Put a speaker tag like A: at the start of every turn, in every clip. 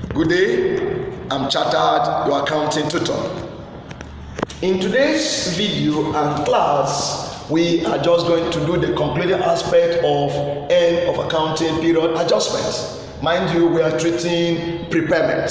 A: Good day, I'm Chartered, your accounting tutor. In today's video and class, we are just going to do the concluding aspect of end of accounting period adjustments. Mind you, we are treating prepared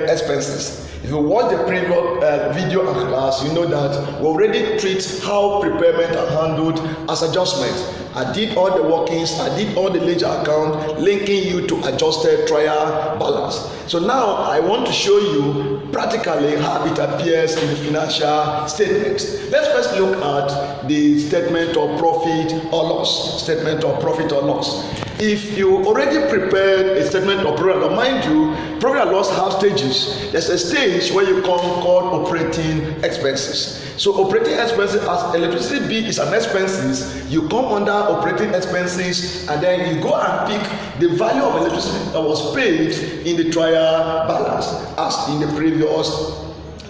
A: expenses. If you watch the previous video and class, you know that we already treat how prepayment are handled as adjustment. I did all the workings, I did all the ledger account, linking you to adjusted trial balance. So now I want to show you practically how it appears in the financial statement. Let's first look at the statement of profit or loss. Statement of profit or loss. If you already prepared a statement of profit or loss, mind you, profit and loss have stages. There's a stage where you come called operating expenses. So operating expenses, as electricity bill is an expenses, you come under operating expenses and then you go and pick the value of electricity that was paid in the trial balance as in the previous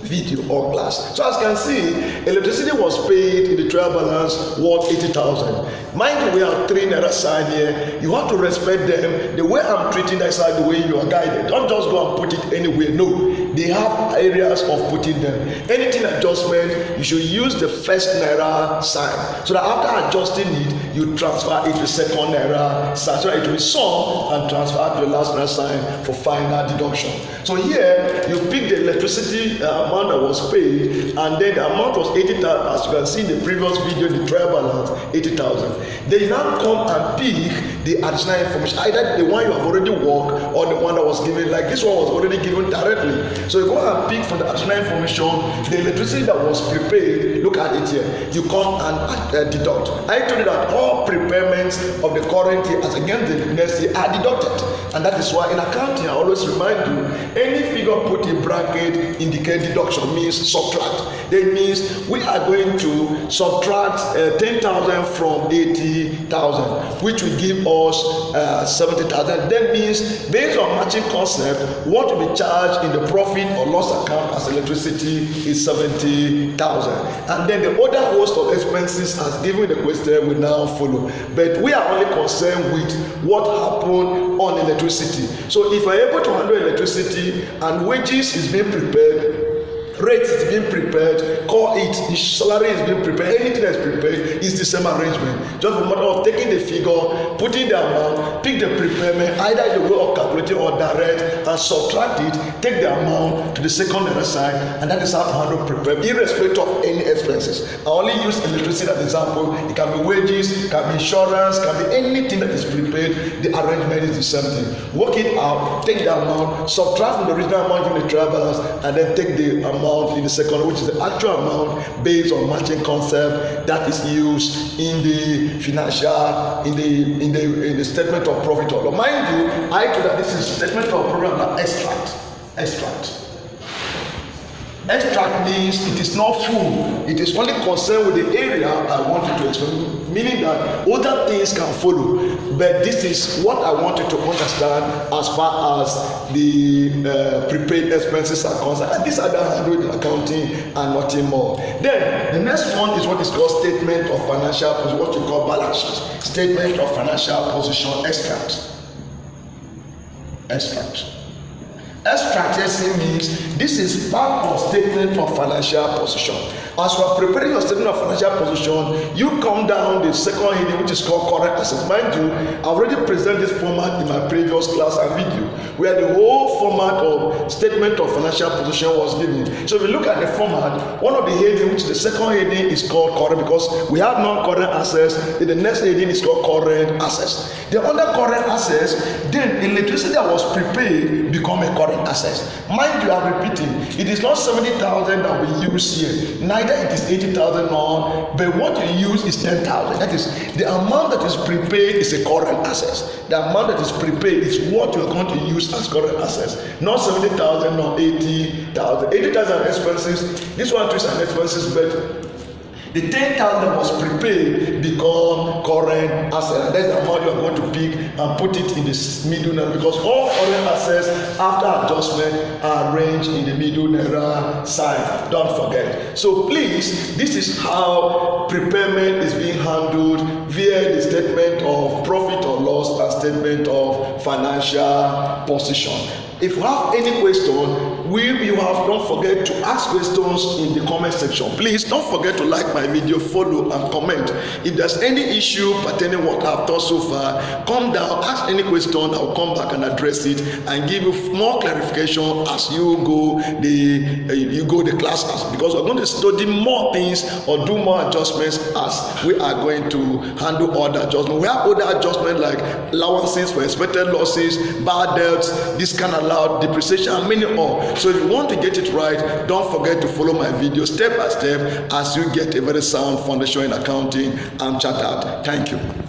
A: video or class. So as you can see, electricity was paid in the trial balance worth 80,000. Mind you, we have 3 naira sign here. You have to respect them. The way I'm treating that side, the way you are guided. Don't just go and put it anywhere. No, they have areas of putting them. Anything adjustment, you should use the first naira sign, so that after adjusting it, you transfer it to second naira sign, so that it will sum and transfer to the last naira sign for final deduction. So here you pick the electricity amount that was paid, and then the amount was 80,000. As you can see in the previous video, the trial balance 80,000. Then you now come and pick the additional information, either the one you have already worked or the one that was given. Like this one was already given directly. So you go and pick from the additional information the electricity that was prepaid. Look at it here. You come and deduct. I told you that all prepayments of the current year as against the next year are deducted, and that is why in accounting I always remind you, any figure put in bracket indicate deduction, means subtract. That means we are going to subtract 10,000 from 80,000, which will give us 70,000. That means based on matching concept, what will be charged in the profit or loss account as electricity is 70,000. And then the other host of expenses as given in the question will now follow. But we are only concerned with what happened on electricity. So if I'm able to handle electricity and wages is being prepared, rate is being prepared, call it, the salary is being prepared, anything that's prepared is the same arrangement. Just a matter of taking the figure, putting the amount, pick the prepayment, either in the way of calculating or direct, and subtract it, take the amount to the second other side, and that is how to handle prepayment, irrespective of any expenses. I only use electricity as an example. It can be wages, it can be insurance, it can be anything that is prepaid. The arrangement is the same thing. Work it out, take the amount, subtract from the original amount in the trial balance, and then take the amount in the second, which is the actual amount based on matching concept that is used in the financial, in the statement of profit or loss. Mind you, I told that this is statement of profit and loss extract. Extract means it is not full. It is only concerned with the area I wanted to explain, meaning that other things can follow. But this is what I wanted to understand as far as the prepaid expenses are concerned. And these are the handled in accounting and nothing more. Then the next one is what is called statement of financial position, what you call balance sheet. Statement of financial position extract. Extract means this is part of statement of financial position. As you are preparing your statement of financial position, you come down the second heading, which is called current assets. Mind you, I already presented this format in my previous class and video, where the whole format of statement of financial position was given. So if you look at the format, one of the headings, which is the second heading, is called current, because we have non-current assets. Then the next heading is called current assets. The under current assets, then electricity that was prepaid become a current assets. Mind you, I'm repeating, it is not 70,000 that we use here, neither it is 80,000 now, but what you use is 10,000. That is the amount that is prepaid is a current assets. The amount that is prepaid is what you are going to use as current assets, not 70,000 nor 80,000. 80,000 expenses. This one is an expenses, but The 10,000 that was prepaid become current asset, and that's the amount you are going to pick and put it in the middle naira, because all current assets after adjustment are arranged in the middle naira side. Don't forget. So please, this is how prepayment is being handled via the statement of profit or loss and statement of financial position. If you have any question, don't forget to ask questions in the comment section. Please don't forget to like my video, follow and comment. If there's any issue pertaining what I've taught so far, come down, ask any question, I'll come back and address it and give you more clarification as you go the classes, because we're going to study more things or do more adjustments as we are going to handle other adjustments. We have other adjustments like allowances for expected losses, bad debts, discount allowed, depreciation, and many more. So if you want to get it right, don't forget to follow my video step by step as you get a very sound foundation in accounting and chartered. Thank you.